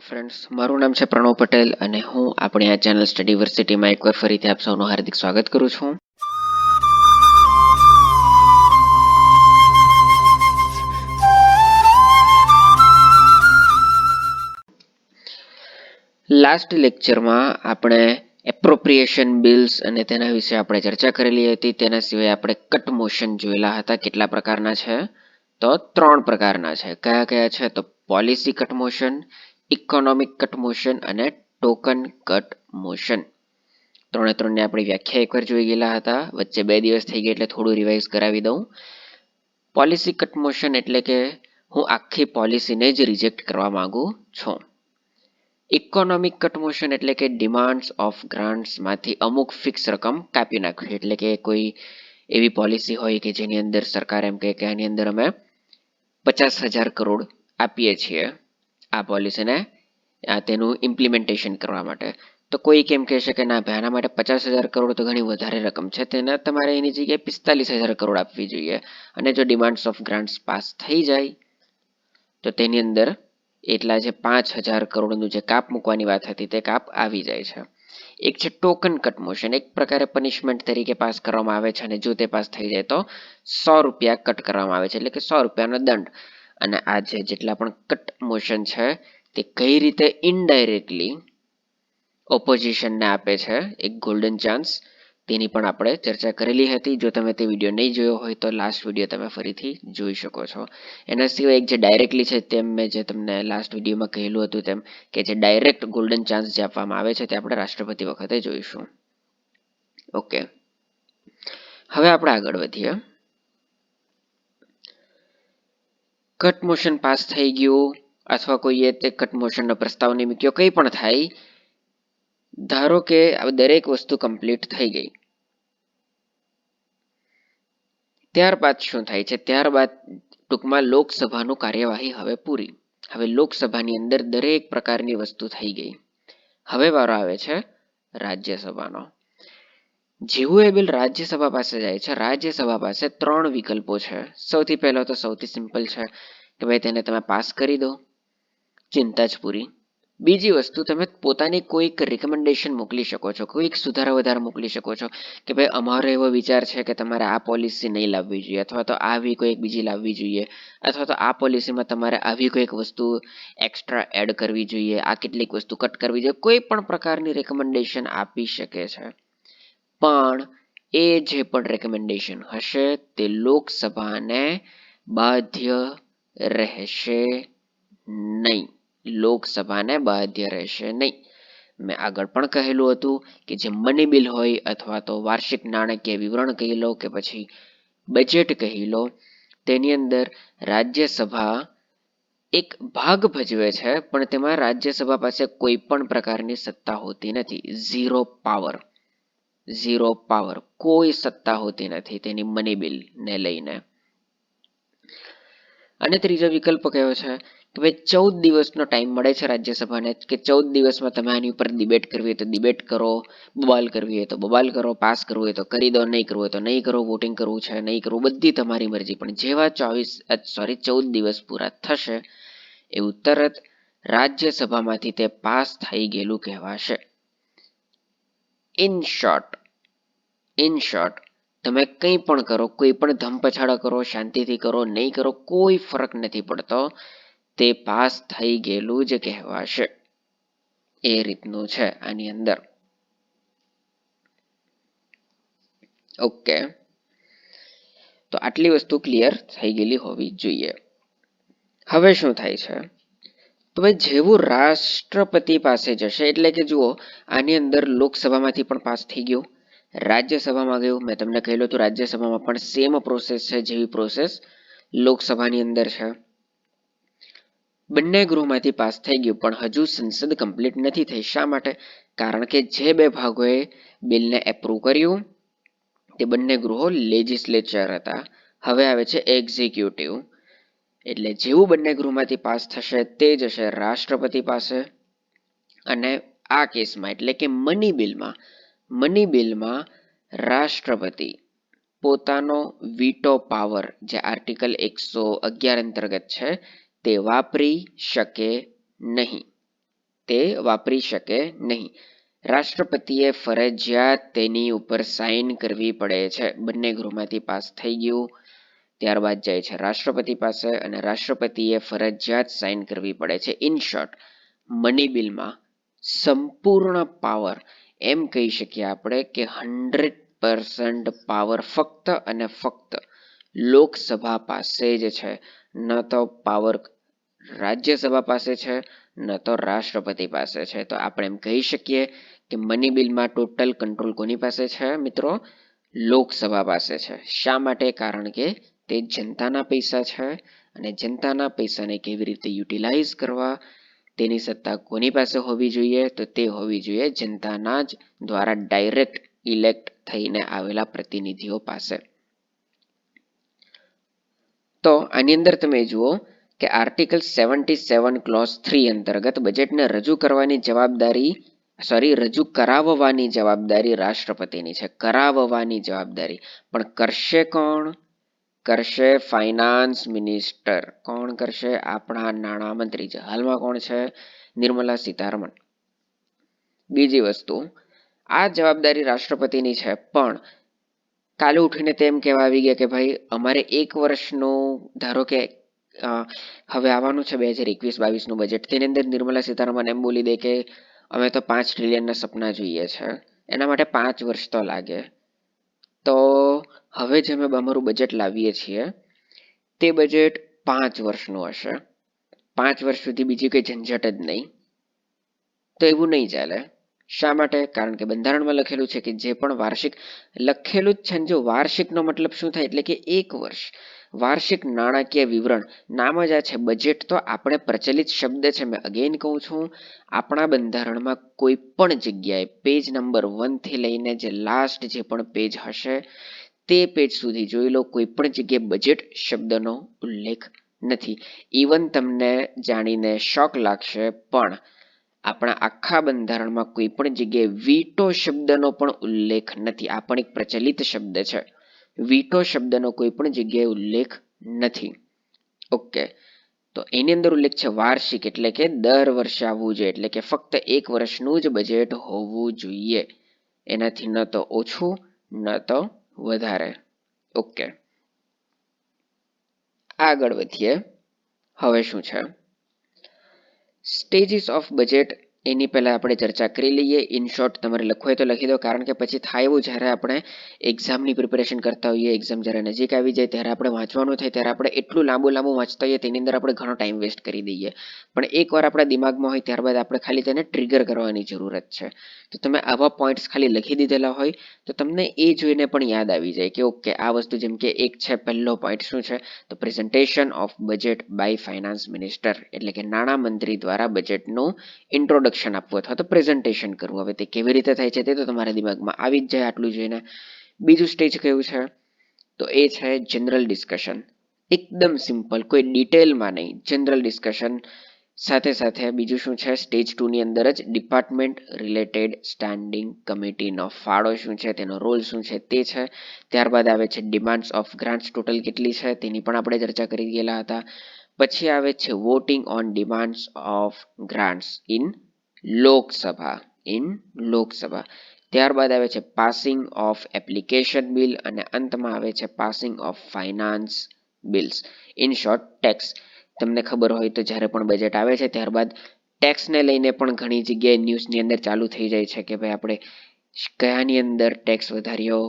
Friends, મારું નામ છે પ્રણવ પટેલ અને હું આપણી આ ચેનલ સ્ટડીવર્સિટીમાં એકવાર ફરીથી આપ સૌનું હાર્દિક સ્વાગત કરું છું. લાસ્ટ લેક્ચરમાં આપણે એપ્રોપ્રિએશન બિલ્સ અને તેના વિશે આપણે ચર્ચા કરેલી હતી. તેના સિવાય આપણે કટ મોશન જોયેલા હતા. કેટલા પ્રકારના છે? તો 3 પ્રકારના છે. કયા કયા છે? તો policy cut motion, economic cut motion અને ટોકન કટ મોશન. 3ની આપણી વ્યાખ્યા એકવાર જોઈ ગયેલા હતા. વચ્ચે 2 દિવસ થઈ ગયા એટલે થોડું રિવાઇઝ કરાવી દઉં. પોલિસી કટ મોશન એટલે કે હું આખી પોલિસીને જ રિજેક્ટ કરવા માંગુ છું. ઇકોનોમિક કટ મોશન એટલે કે ડિમાન્ડ્સ ઓફ ગ્રાન્ટ્સમાંથી અમુક ફિક્સ રકમ કાપી નાખવી. એટલે કે કોઈ એવી પોલિસી હોય કે જેની અંદર સરકાર એમ કહે કે આની અંદર અમે 50,000 કરોડ આપીએ છીએ આ પોલિસીને તેનું ઇમ્પ્લિમેન્ટેશન કરવા માટે. તો કોઈ કેમ કહેશે કે ના ભાઈ, આના માટે 50,000 કરોડ તો ઘણી વધારે રકમ છે, તેને તમારે એની જગ્યાએ 45,000 કરોડ આપવી જોઈએ. અને જો ડિમાન્ડ્સ ઓફ ગ્રાન્ટ્સ પાસ થઈ જાય તો તેની અંદર એટલા જે 5,000 કરોડનું જે કાપ મૂકવાની વાત હતી તે કાપ આવી જાય છે. એક છે ટોકન કટ મોશન. એક પ્રકારે પનિશમેન્ટ તરીકે પાસ કરવામાં આવે છે અને જો તે પાસ થઈ જાય તો 100 રૂપિયા કટ કરવામાં આવે છે, એટલે કે 100 રૂપિયાનો દંડ. અને આ જેટલા પણ કટ મોશન છે તે કઈ રીતે ઇનડાયરેક્ટલી ઓપોઝિશનને આપે છે એક ગોલ્ડન ચાન્સ, તેની પણ આપણે ચર્ચા કરેલી હતી. જો તમે તે વિડીયો નહીં જોયો હોય તો લાસ્ટ વિડીયો તમે ફરીથી જોઈ શકો છો. એના સિવાય એક જે ડાયરેક્ટલી છે, તેમ મેં જે તમને લાસ્ટ વિડીયોમાં કહેલું હતું તેમ કે જે ડાયરેક્ટ ગોલ્ડન ચાન્સ જે આપવામાં આવે છે તે આપણે રાષ્ટ્રપતિ વખતે જોઈશું. ઓકે, હવે આપણે આગળ વધીએ. કટ મોશન પાસ થઈ ગયું અથવા કોઈએ તે કટ મોશનનો પ્રસ્તાવ નહીં મૂક્યો, કંઈ પણ થાય, ધારો કે દરેક વસ્તુ કમ્પ્લીટ થઈ ગઈ, ત્યારબાદ શું થાય છે? ત્યારબાદ ટૂંકમાં લોકસભાનું કાર્યવાહી હવે પૂરી. હવે લોકસભાની અંદર દરેક પ્રકારની વસ્તુ થઈ ગઈ. હવે વારો આવે છે રાજ્યસભાનો. જેવું એ બિલ રાજ્યસભા પાસે જાય છે, રાજ્યસભા પાસે 3 વિકલ્પો છે. સૌથી પહેલો તો સૌથી સિમ્પલ છે કે ભાઈ તેને તમે પાસ કરી દો, ચિંતા જ પૂરી. બીજી વસ્તુ, તમે પોતાની કોઈક રિકમેન્ડેશન મોકલી શકો છો, કોઈક સુધારા વધારા મોકલી શકો છો કે ભાઈ અમારો એવો વિચાર છે કે તમારે આ પોલિસી નહીં લાવવી જોઈએ, અથવા તો આવી કોઈક બીજી લાવવી જોઈએ, અથવા તો આ પોલિસીમાં તમારે આવી કોઈક વસ્તુ એક્સ્ટ્રા એડ કરવી જોઈએ, આ કેટલીક વસ્તુ કટ કરવી જોઈએ. કોઈ પણ પ્રકારની રેકમેન્ડેશન આપી શકે છે, પણ એ જે પણ રેકમેન્ડેશન હશે તે લોકસભાને બાધ્ય રહેશે નહીં. લોકસભાને બાધ્ય રહેશે નહીં. મેં આગળ પણ કહેલું હતું કે જે મની બિલ હોય અથવા તો વાર્ષિક નાણાકીય વિવરણ કહી લો કે પછી બજેટ કહી લો, તેની અંદર રાજ્યસભા એક ભાગ ભજવે છે, પણ તેમાં રાજ્યસભા પાસે કોઈ પણ પ્રકારની સત્તા હોતી નથી. ઝીરો પાવર, કોઈ સત્તા હોતી નથી તેની મની બિલને લઈને. અને ત્રીજો વિકલ્પ કયો છે કે ભાઈ 14 દિવસનો ટાઈમ મળે છે રાજ્યસભાને કે 14 દિવસમાં તમે આની ઉપર ડિબેટ કરવી હોય તો ડિબેટ કરો, બબાલ કરવી હોય તો બબાલ કરો, પાસ કરવું હોય તો કરી દો, નહીં કરવું હોય તો નહીં કરો, વોટિંગ કરવું છે નહીં કરવું, બધી તમારી મરજી. પણ જેવા 14 દિવસ પૂરા થશે એવું તરત રાજ્યસભામાંથી તે પાસ થઈ ગયેલું કહેવાશે. ઇન શોર્ટ તમે કંઈ પણ કરો, કોઈ પણ ધમપછાડા કરો, શાંતિથી કરો, નહીં કરો, કોઈ ફરક નથી પડતો, તે પાસ થઈ ગયેલું જ કહેવાશે. એ રીતનું છે આની અંદર. ઓકે, તો આટલી વસ્તુ ક્લિયર થઈ ગયેલી હોવી જોઈએ. હવે શું થાય છે? તો ભાઈ જેવું રાષ્ટ્રપતિ પાસે જશે, એટલે કે જુઓ, આની અંદર લોકસભામાંથી પણ પાસ થઈ ગયું, રાજ્યસભામાં ગયું. મેં તમને કહેલું હતું રાજ્યસભામાં પણ સેમ પ્રોસેસ છે જેવી પ્રોસેસ લોકસભાની અંદર છે. બંને ગૃહમાંથી પાસ થઈ ગયું, પણ હજુ સંસદ કમ્પ્લીટ નથી થઈ. શા માટે? કારણ કે જે 2 ભાગોએ બિલને એપ્રૂવ કર્યું તે બંને ગૃહો લેજિસ્લેચર હતા. હવે આવે છે એક્ઝિક્યુટિવ. એટલે જેવું બંને ગૃહમાંથી પાસ થશે તે જશે રાષ્ટ્રપતિ પાસે. અને આ કેસમાં એટલે કે મની બિલમાં રાષ્ટ્રપતિ પોતાનો વીટો પાવર જે આર્ટિકલ 111 અંતર્ગત છે તે વાપરી શકે નહીં. તે વાપરી શકે નહીં. રાષ્ટ્રપતિએ ફરજિયાત તેની ઉપર સાઇન કરવી પડે છે. બંને ગૃહમાંથી પાસ થઈ ગયું, ત્યારબાદ જાય છે રાષ્ટ્રપતિ પાસે અને રાષ્ટ્રપતિએ ફરજિયાત સાઇન કરવી પડે છે. ઇન શોર્ટ, મની બિલમાં સંપૂર્ણ પાવર, એમ કહી શકીએ આપણે કે 100% પાવર ફક્ત અને ફક્ત લોકસભા પાસે જ છે. ન તો પાવર રાજ્યસભા પાસે છે, ન તો રાષ્ટ્રપતિ પાસે છે. તો આપણે એમ કહી શકીએ કે મની બિલમાં ટોટલ કંટ્રોલ કોની પાસે છે મિત્રો? લોકસભા પાસે છે. શા માટે? કારણ કે તે જનતાના પૈસા છે અને જનતાના પૈસાને કેવી રીતે યુટિલાઇઝ કરવા તેની સત્તા કોની પાસે હોવી જોઈએ? તો તે હોવી જોઈએ જનતાના જ દ્વારા ડાયરેક્ટ ઇલેક્ટ થઈને આવેલા પ્રતિનિધિઓ પાસે. તો આની અંદર તમે જુઓ કે આર્ટિકલ 77 ક્લોઝ 3 અંતર્ગત બજેટને રજૂ કરાવવાની જવાબદારી રાષ્ટ્રપતિની છે. કરાવવાની જવાબદારી. પણ કરશે કોણ? કરશે ફાઇનાન્સ મિનિસ્ટર. કોણ કરશે? આપણા નાણામંત્રી છે. હાલમાં કોણ છે? નિર્મલા સીતારમણ. બીજી વસ્તુ, આ જવાબદારી રાષ્ટ્રપતિની છે, પણ કાલે ઉઠીને તેમ કહેવા આવી ગયા કે ભાઈ અમારે 1 વર્ષનું, ધારો કે હવે આવવાનું છે 2021-22નું બજેટ, તેની અંદર નિર્મલા સીતારમણ એમ બોલી દે કે અમે તો 5 ટ્રિલિયનના સપના જોઈએ છે, એના માટે 5 વર્ષ તો લાગે. તો હવે જે અમે અમારું બજેટ લાવીએ છીએ તે બજેટ 5 વર્ષનું હશે. 5 વર્ષ સુધી બીજી કોઈ ઝંઝટ જ નહીં. તો એવું નહીં ચાલે. શા માટે? કારણ કે બંધારણમાં લખેલું છે કે જે પણ વાર્ષિક લખેલું જ છે. જો વાર્ષિકનો મતલબ શું થાય? એટલે કે 1 વર્ષ. વાર્ષિક નાણાકીય વિવરણ, નામ જ આ છે બજેટ. તો આપણે પ્રચલિત શબ્દ છે, મેં અગેન કહું છું, આપણા બંધારણમાં કોઈ પણ જગ્યાએ પેજ નંબર 1 થી લઈને જે લાસ્ટ જે પણ પેજ હશે તે પેજ સુધી જોઈ લો, કોઈ પણ જગ્યાએ બજેટ શબ્દનો ઉલ્લેખ નથી. ઇવન તમને જાણીને શોક લાગશે, પણ આપણા આખા બંધારણમાં કોઈ પણ જગ્યાએ વીટો શબ્દનો પણ ઉલ્લેખ નથી. આ પણ એક પ્રચલિત શબ્દ છે. વીટો શબ્દનો કોઈ પણ જગ્યાએ ઉલ્લેખ નથી. ઓકે, તો એની અંદર ઉલ્લેખ છે વાર્ષિક, એટલે કે દર વર્ષે આવવું જોઈએ, એટલે કે ફક્ત 1 વર્ષનું જ બજેટ હોવું જોઈએ, એનાથી ન તો ઓછું ન તો વધારે. ઓકે, આગળ વધીએ. હવે શું છે સ્ટેજીસ ઓફ બજેટ, એની પહેલા આપણે ચર્ચા કરી લઈએ. ઇન શોર્ટ તમારે લખવું હોય તો લખી દો, કારણ કે પછી થાય એવું જ્યારે આપણે એક્ઝામની પ્રિપેરેશન કરતા હોઈએ, એક્ઝામ જ્યારે નજીક આવી જાય ત્યારે આપણે વાંચવાનું થાય ત્યારે આપણે એટલું લાંબુ વાંચતા હોઈએ તેની અંદર આપણે ઘણો ટાઈમ વેસ્ટ કરી દઈએ. પણ એકવાર આપણા દિમાગમાં હોય ત્યારબાદ આપણે ખાલી તેને ટ્રિગર કરવાની જરૂરત છે. તો તમે આવા પોઈન્ટ્સ ખાલી લખી દીધેલા હોય તો તમને એ જોઈને પણ યાદ આવી જાય કે ઓકે આ વસ્તુ, જેમ કે એક છે પહેલો પોઈન્ટ શું છે, તો presentation of budget by finance minister, એટલે કે નાણાં મંત્રી દ્વારા બજેટનું ઇન્ટ્રોડક્શન આપવું અથવા તો પ્રેઝન્ટેશન કરવું. હવે તે કેવી રીતે થાય છે તે તો તમારા દિમાગમાં આવી જ જાય આટલું જોઈને. બીજું સ્ટેજ કયું છે? તો એ છે જનરલ ડિસ્કશન. એકદમ સિમ્પલ, કોઈ ડિટેલમાં નહીં, જનરલ ડિસ્કશન. સાથે સાથે બીજું શું છે? સ્ટેજ 2 ની અંદર જ ડિપાર્ટમેન્ટ રિલેટેડ સ્ટેન્ડિંગ કમિટીનો ફાળો શું છે, તેનો રોલ શું છે તે છે. ત્યારબાદ આવે છે ડિમાન્ડ્સ ઓફ ગ્રાન્ટ્સ, ટોટલ કેટલી છે તેની પણ આપણે ચર્ચા કરી ગયેલા હતા. પછી આવે છે voting on demands of grants in Lok Sabha. ત્યારબાદ આવે છે પાસિંગ ઓફ એપ્લિકેશન બિલ અને અંતમાં આવે છે passing of finance bills. In short, tax. તમને ખબર હોય તો જ્યારે પણ બજેટ આવે છે ત્યારબાદ ટેક્સને લઈને પણ ઘણી જગ્યાએ ન્યૂઝની અંદર ચાલુ થઈ જાય છે કે ભાઈ આપણે કયાની અંદર ટેક્સ વધાર્યો,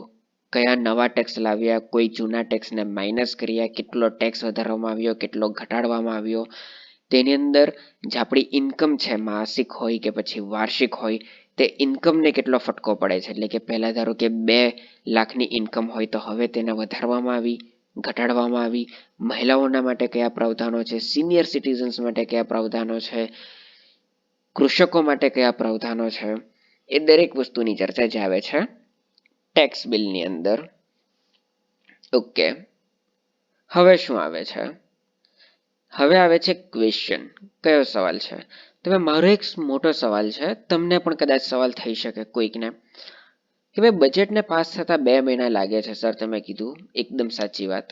કયા નવા ટેક્સ લાવ્યા, કોઈ જૂના ટેક્સને માઇનસ કર્યા, કેટલો ટેક્સ વધારવામાં આવ્યો, કેટલો ઘટાડવામાં આવ્યો. તેની અંદર જે આપણી ઇન્કમ છે, માસિક હોય કે પછી વાર્ષિક હોય, તે ઇન્કમને કેટલો ફટકો પડે છે. એટલે કે પહેલા ધારો કે 2 લાખની ઇન્કમ હોય તો હવે તેને વધારવામાં આવી, ઘટાડવામાં આવી. મહિલાઓના માટે કયા પ્રાવધાનો છે, સિનિયર સિટીઝન્સ માટે કયા પ્રાવધાનો છે, કૃષકો માટે કયા પ્રાવધાનો છે, એ દરેક વસ્તુની ચર્ચા જે આવે છે ટેક્સ બિલની અંદર. ઓકે, હવે શું આવે છે? હવે આવે છે ક્વેશ્ચન. કયો સવાલ છે? તમે મારો એક મોટો સવાલ છે, તમને પણ કદાચ સવાલ થઈ શકે કોઈકને કે ભાઈ બજેટને પાસ થતા 2 મહિના લાગે છે સર, તમે કીધું એકદમ સાચી વાત.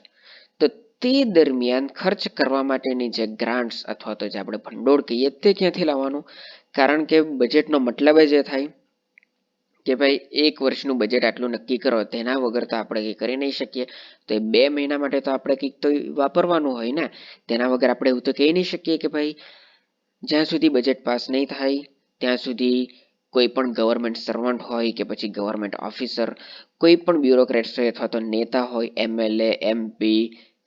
તો તે દરમિયાન ખર્ચ કરવા માટેની જે ગ્રાન્ટ્સ અથવા તો જે આપણે ભંડોળ કહીએ તે ક્યાંથી લાવવાનું? કારણ કે બજેટનો મતલબ જ એ થાય કે ભાઈ એક વર્ષનું બજેટ આટલું નક્કી કરો, તેના વગર તો આપણે કંઈ કરી નહીં શકીએ. તો એ 2 મહિના માટે તો આપણે કંઈક તો વાપરવાનું હોય ને. તેના વગર આપણે એવું તો કહી નહીં શકીએ કે ભાઈ જ્યાં સુધી બજેટ પાસ નહીં થાય ત્યાં સુધી કોઈ પણ ગવર્મેન્ટ સર્વન્ટ હોય કે પછી ગવર્મેન્ટ ઓફિસર, કોઈ પણ બ્યુરોક્રેટ્સ હોય અથવા તો નેતા હોય, MLA, MP,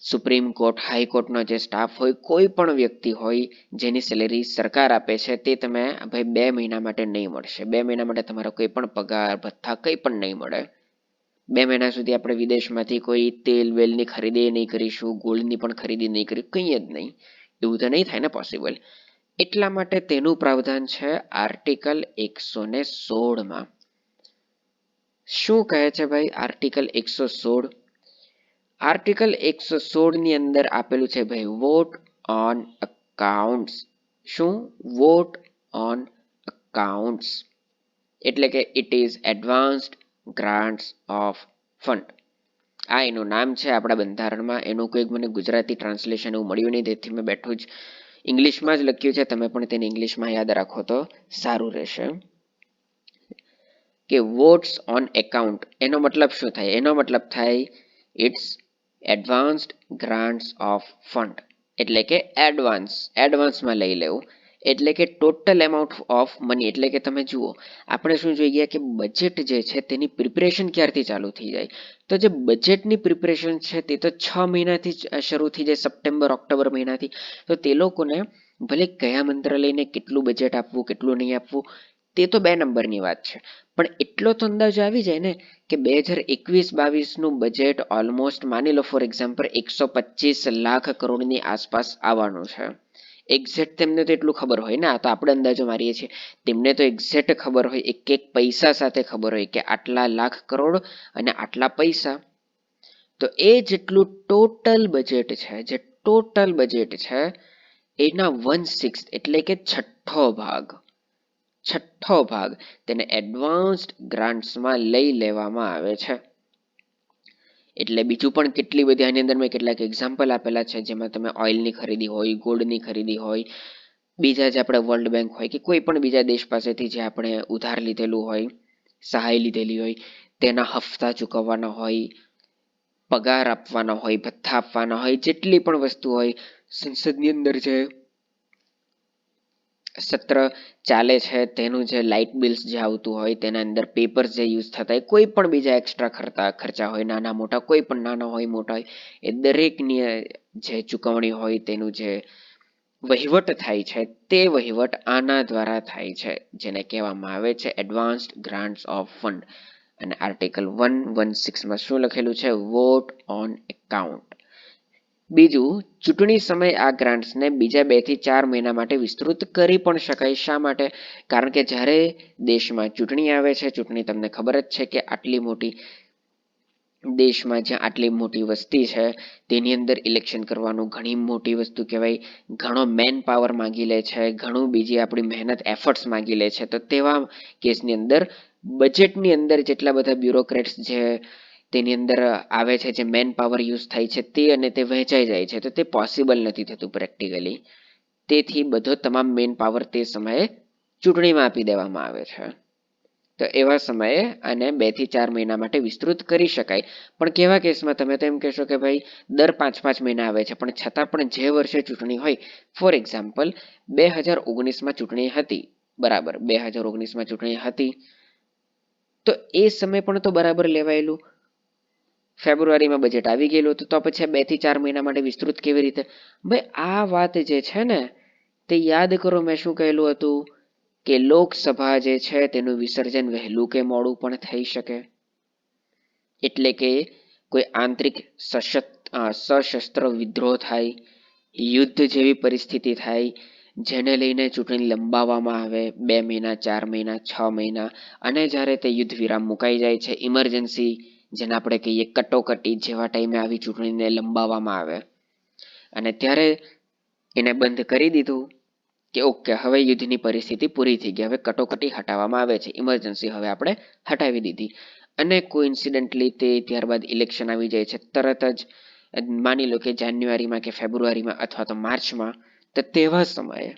સુપ્રીમ કોર્ટ, હાઈકોર્ટનો જે સ્ટાફ હોય, કોઈ પણ વ્યક્તિ હોય જેની સેલેરી સરકાર આપે છે, તે તમે ભાઈ 2 મહિના માટે નહીં મળશે. 2 મહિના માટે તમારો કોઈ પણ પગાર ભથ્થા કંઈ પણ નહીં મળે. 2 મહિના સુધી આપણે વિદેશમાંથી કોઈ તેલ વેલની ખરીદી નહીં કરીશું, ગોલ્ડની પણ ખરીદી નહીં કરી, કંઈ જ નહીં. એવું તો નહીં થાય ને પોસિબલ. એટલા માટે તેનું પ્રાવધાન છે આર્ટિકલ 116માં. શું કહે છે ભાઈ આર્ટિકલ 116? આર્ટિકલ 116 ની અંદર આપેલું છે ભાઈ વોટ ઓન અકાઉન્ટ્સ. શું? વોટ ઓન અકાઉન્ટ્સ એટલે કે it is advanced grants of fund. આ એનું નામ છે આપણા બંધારણમાં. એનું કોઈક મને ગુજરાતી ટ્રાન્સલેશન એવું મળ્યું નહીં, તેથી મેં બેઠું જ ઇંગ્લિશમાં જ લખ્યું છે. તમે પણ તેને ઇંગ્લિશમાં યાદ રાખો તો સારું રહેશે. કે વોટ્સ ઓન એકાઉન્ટ એનો મતલબ શું થાય? એનો મતલબ થાય it's advanced grants of fund એટલે કે એડવાન્સમાં લઈ લેવું. એટલે કે ટોટલ એમાઉન્ટ ઓફ મની. એટલે કે તમે જુઓ, આપણે શું જોઈ ગયા કે બજેટ જે છે તેની પ્રિપરેશન ક્યારથી ચાલુ થઈ જાય? તો જે બજેટની પ્રિપરેશન છે તે તો 6 મહિનાથી જ શરૂ થઈ જાય, સપ્ટેમ્બર ઓક્ટોબર મહિનાથી. તો તે લોકોને ભલે કયા મંત્રાલયને કેટલું બજેટ આપવું કેટલું નહીં આપવું તે તો 2 નંબરની વાત છે, પણ એટલો તો અંદાજો આવી જાય ને કે 2021-22નું બજેટ ઓલમોસ્ટ માની લો ફોર એક્ઝામ્પલ 125 લાખ કરોડની આસપાસ આવવાનું છે. એક્ઝેક્ટ તેમને તો એટલું ખબર હોય ને, આ તો આપણે અંદાજો મારીએ છીએ. તેમને તો એક્ઝેક્ટ ખબર હોય, એક એક પૈસા સાથે ખબર હોય કે આટલા લાખ કરોડ અને આટલા પૈસા. તો એ જેટલું ટોટલ બજેટ છે, જે ટોટલ બજેટ છે એના 1/6 એટલે કે છઠ્ઠો ભાગ તેને એડવાન્સ્ડ ગ્રાન્ટ્સમાં લઈ લેવામાં આવે છે. એટલે બીજું પણ કેટલી બધી આની અંદર મેં કેટલાક એક્ઝામ્પલ આપેલા છે, જેમાં તમે ઓઇલની ખરીદી હોય, ગોલ્ડની ખરીદી હોય, બીજા જે આપણે વર્લ્ડ બેંક હોય કે કોઈ પણ બીજા દેશ પાસેથી જે આપણે ઉધાર લીધેલું હોય, સહાય લીધેલી હોય, તેના હપ્તા ચૂકવવાના હોય, પગાર આપવાના હોય, ભથ્થા આપવાના હોય, જેટલી પણ વસ્તુ હોય, સંસદની અંદર જે સત્ર ચાલે છે તેનું જે લાઇટ બિલ્સ જે આવતું હોય, તેના અંદર પેપર્સ જે યુઝ થતા હોય, કોઈ પણ બીજા એક્સ્ટ્રા ખર્ચા હોય, નાના મોટા, કોઈ પણ નાના હોય મોટા હોય, એ દરેકની જે ચૂકવણી હોય તેનું જે વહીવટ થાય છે તે વહીવટ આના દ્વારા થાય છે, જેને કહેવામાં આવે છે એડવાન્સ્ડ ગ્રાન્ટ્સ ઓફ ફંડ. અને આર્ટિકલ 116માં શું લખેલું છે? Vote on account. બીજું, ચૂંટણી સમયે આ ગ્રાન્ટ્સને બીજા 2 થી 4 મહિના માટે વિસ્તૃત કરી પણ શકાય. શા માટે? કારણ કે જ્યારે દેશમાં ચૂંટણી આવે છે, ચૂંટણી તમને ખબર જ છે કે આટલી મોટી દેશમાં જ્યાં આટલી મોટી વસ્તી છે તેની અંદર ઇલેક્શન કરવાનું ઘણી મોટી વસ્તુ કહેવાય. ઘણો મેન પાવર માંગી લે છે, ઘણું બીજી આપણી મહેનત એફર્ટ્સ માંગી લે છે. તો તેવા કેસની અંદર બજેટની અંદર જેટલા બધા બ્યુરોક્રેટ્સ જે તેની અંદર આવે છે, જે મેન પાવર યુઝ થાય છે તે અને તે વહેંચાઈ જાય છે, તો તે પોસિબલ નથી થતું પ્રેક્ટિકલી. તેથી બધો તમામ મેન પાવર તે સમયે ચૂંટણીમાં આપી દેવામાં આવે છે. તો એવા સમયે આને 2 થી 4 મહિના માટે વિસ્તૃત કરી શકાય. પણ કેવા કેસમાં? તમે તો એમ કહેશો કે ભાઈ દર 5-5 મહિના આવે છે, પણ છતાં પણ જે વર્ષે ચૂંટણી હોય, ફોર એક્ઝામ્પલ 2019માં ચૂંટણી હતી, બરાબર, 2019માં ચૂંટણી હતી, તો એ સમય પણ તો બરાબર લેવાયેલું. ફેબ્રુઆરીમાં બજેટ આવી ગયેલું હતું, તો પછી 2 થી 4 મહિના માટે વિસ્તૃત કેવી રીતે? ભાઈ આ વાત જે છે ને તે યાદ કરો, મેં શું કહેલું હતું કે લોકસભા જે છે તેનું વિસર્જન વહેલું કે મોડું પણ થઈ શકે. એટલે કે કોઈ આંતરિક સશસ્ત્ર વિદ્રોહ થાય, યુદ્ધ જેવી પરિસ્થિતિ થાય, જેને લઈને ચૂંટણી લંબાવવામાં આવે 2 મહિના, 4 મહિના, 6 મહિના, અને જ્યારે તે યુદ્ધ વિરામ મુકાઈ જાય છે, ઇમરજન્સી જેને આપણે કહીએ કટોકટી જેવા ટાઈમે આવી ચૂંટણીને લંબાવવામાં આવે અને ત્યારે એને બંધ કરી દીધું કે ઓકે હવે યુદ્ધની પરિસ્થિતિ પૂરી થઈ ગઈ, હવે કટોકટી હટાવવામાં આવે છે, ઇમરજન્સી હવે આપણે હટાવી દીધી, અને કોઇન્સિડન્ટલી તે ત્યારબાદ ઇલેક્શન આવી જાય છે, તરત જ માની લો કે જાન્યુઆરીમાં કે ફેબ્રુઆરીમાં અથવા તો માર્ચમાં, તો તેવા સમયે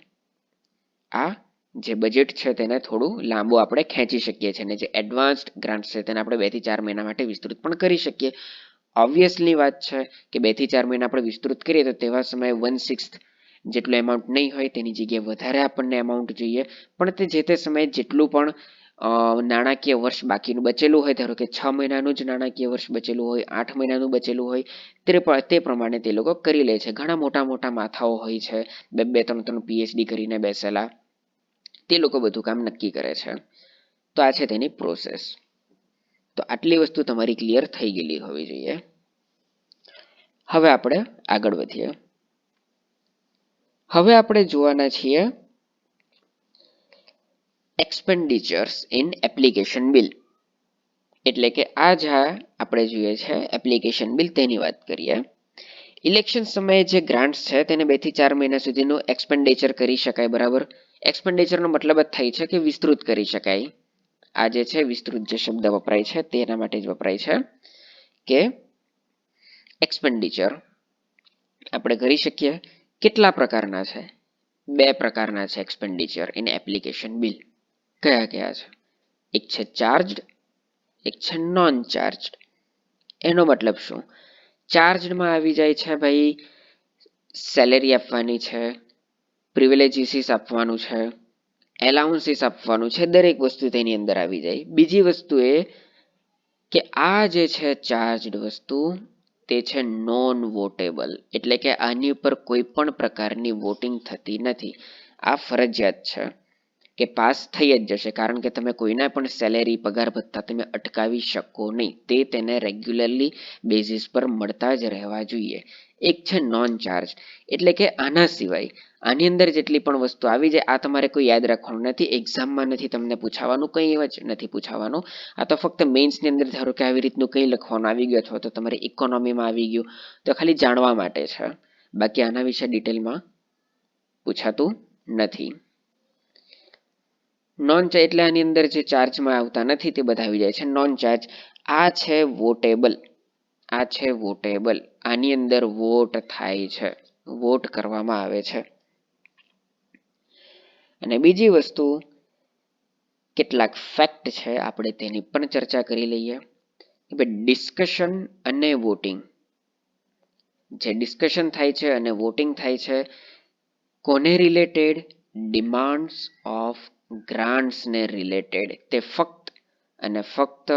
આ જે બજેટ છે તેને થોડું લાંબુ આપણે ખેંચી શકીએ છીએ, અને જે એડવાન્સ્ડ ગ્રાન્ટ છે તેને આપણે 2 થી 4 મહિના માટે વિસ્તૃત પણ કરી શકીએ. ઓબ્વિયસલી વાત છે કે 2 થી 4 મહિના આપણે વિસ્તૃત કરીએ તો તેવા સમયે 1/6 જેટલું એમાઉન્ટ નહીં હોય, તેની જગ્યાએ વધારે આપણને એમાઉન્ટ જોઈએ. પણ તે જે તે સમયે જેટલું પણ નાણાકીય વર્ષ બાકીનું બચેલું હોય, ધારો કે 6 મહિનાનું જ નાણાકીય વર્ષ બચેલું હોય, 8 મહિનાનું બચેલું હોય, તે પ્રમાણે તે લોકો કરી લે છે. ઘણા મોટા મોટા માથાઓ હોય છે, 2-3 PhD કરીને બેસેલા, તે લોકો બધું કામ નક્કી કરે છે. તો આ છે તેની પ્રોસેસ. તો આટલી વસ્તુ તમારી ક્લિયર થઈ ગયેલી હોવી જોઈએ. હવે આપણે આગળ વધીએ. હવે આપણે જોવાના છીએ એક્સપેન્ડિચર્સ ઇન એપ્લિકેશન બિલ. એટલે કે આ જ્યાં આપણે જોઈએ છે એપ્લિકેશન બિલ, તેની વાત કરીએ. ઇલેક્શન સમયે જે ગ્રાન્ટ્સ છે તેને 2 થી 4 મહિના સુધીનું એક્સપેન્ડિચર કરી શકાય, બરાબર. એક્સપેન્ડિચરનો મતલબ જ થાય છે કે વિસ્તૃત કરી શકાય. આ જે છે વિસ્તૃત જે શબ્દ વપરાય છે તેના માટે જ વપરાય છે કે એક્સપેન્ડિચર આપણે કરી શકીએ. કેટલા પ્રકારના છે? 2 પ્રકારના છે એક્સપેન્ડિચર ઇન એપ્લિકેશન બિલ. કયા કયા છે? એક છે ચાર્જડ, એક છે નોન ચાર્જડ. એનો મતલબ શું? ચાર્જડમાં આવી જાય છે ભાઈ સેલેરી આપવાની છે, પ્રિવિલેજીસીસ આપવાનું છે, એલાઉન્સીસ આપવાનું છે, દરેક વસ્તુ તેની અંદર આવી જાય. બીજી વસ્તુ એ કે આ જે છે ચાર્જડ વસ્તુ તે છે નોન વોટેબલ, એટલે કે આની ઉપર કોઈ પણ પ્રકારની વોટિંગ થતી નથી. આ ફરજિયાત છે કે પાસ થઈ જ જશે, કારણ કે તમે કોઈના પણ સેલેરી પગાર ભથ્થા તમે અટકાવી શકો નહીં. તે તેને રેગ્યુલરલી બેઝિસ પર મળતા જ રહેવા જોઈએ. એક છે નોન ચાર્જ, એટલે કે આના સિવાય આની અંદર જેટલી પણ વસ્તુ આવી જાય આ તમારે કોઈ યાદ રાખવાનું નથી, એક્ઝામમાં નથી તમને પૂછાવાનું, કંઈ જ નથી પૂછાવાનું. આ તો ફક્ત મેઇન્સની અંદર ધારો કે આવી રીતનું કંઈ લખવાનું આવી ગયું અથવા તો તમારે ઇકોનોમીમાં આવી ગયું તો ખાલી જાણવા માટે છે. બાકી આના વિશે ડિટેલમાં પૂછાતું નથી. નોન ચાર્જ એટલે આની અંદર જે ચાર્જમાં આવતા નથી તે બધા આવી જાય છે. નોન ચાર્જ આ છે વોટેબલ, આ છે વોટેબલ. આની અંદર વોટ થાય છે, વોટ કરવામાં આવે છે. અને બીજી વસ્તુ કેટલાક ફેક્ટ છે આપણે તેની પણ ચર્ચા કરી લઈએ. ડિસ્કશન અને વોટિંગ, જે ડિસ્કશન થાય છે અને વોટિંગ થાય છે કોને રિલેટેડ? ડિમાન્ડ્સ ઓફ ગ્રાન્ટ્સને રિલેટેડ. તે ફક્ત અને ફક્ત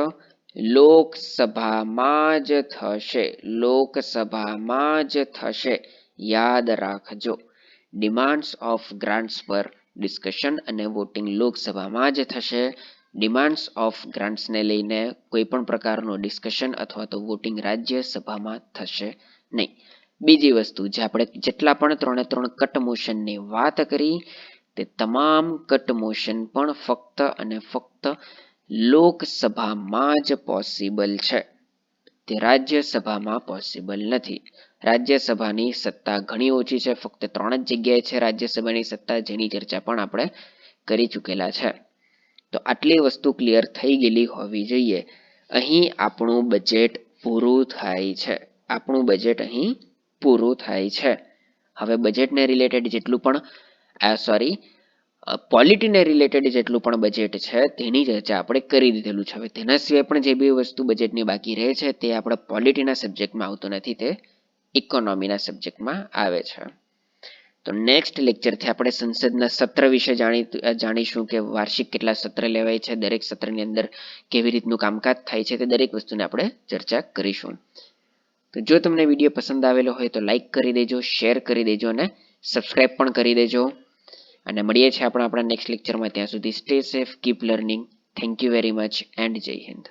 લોકસભામાં જ થશે, લોકસભામાં જ થશે. યાદ રાખજો, ડિમાન્ડ્સ ઓફ ગ્રાન્ટ્સ પર ડિસ્કશન અને વોટિંગ લોકસભામાં જ થશે. ડિમાન્ડ્સ ઓફ ગ્રાન્ટ્સને લઈને કોઈ પણ પ્રકારનું ડિસ્કશન અથવા તો વોટિંગ રાજ્યસભામાં થશે નહીં. બીજી વસ્તુ જે આપણે જેટલા પણ 3 કટ મોશનની વાત કરી તે તમામ કટ મોશન પણ ફક્ત અને ફક્ત લોકસભામાં જ પોસિબલ છે, તે રાજ્યસભામાં પોસિબલ નથી. રાજ્યસભાની સત્તા ઘણી ઓછી છે, ફક્ત 3 જ જગ્યાએ છે રાજ્યસભાની સત્તા, જેની ચર્ચા પણ આપણે કરી ચૂકેલા છે. તો આટલી વસ્તુ ક્લિયર થઈ ગયેલી હોવી જોઈએ. અહીં આપણું બજેટ પૂરું થાય છે, આપણું બજેટ અહીં પૂરું થાય છે. હવે બજેટને રિલેટેડ જેટલું પણ પોલિટીને રિલેટેડ જેટલું પણ બજેટ છે તેની ચર્ચા આપણે કરી દીધેલું છે. હવે તેના સિવાય પણ જે બી વસ્તુ બજેટની બાકી રહે છે તે આપણે પોલિટીના સબ્જેક્ટમાં આવતું નથી, તે ઇકોનોમીના સબ્જેક્ટમાં આવે છે. તો નેક્સ્ટ લેક્ચરથી આપણે સંસદના સત્ર વિશે જાણીશું કે વાર્ષિક કેટલા સત્ર લેવાય છે, દરેક સત્રની અંદર કેવી રીતનું કામકાજ થાય છે, તે દરેક વસ્તુને આપણે ચર્ચા કરીશું. તો જો તમને વિડીયો પસંદ આવેલો હોય તો લાઈક કરી દેજો, શેર કરી દેજો અને સબસ્ક્રાઈબ પણ કરી દેજો. અને મળીએ છીએ આપણા નેક્સ્ટ લેક્ચરમાં. ત્યાં સુધી stay safe, keep learning. Thank you very much and જય હિન્દ.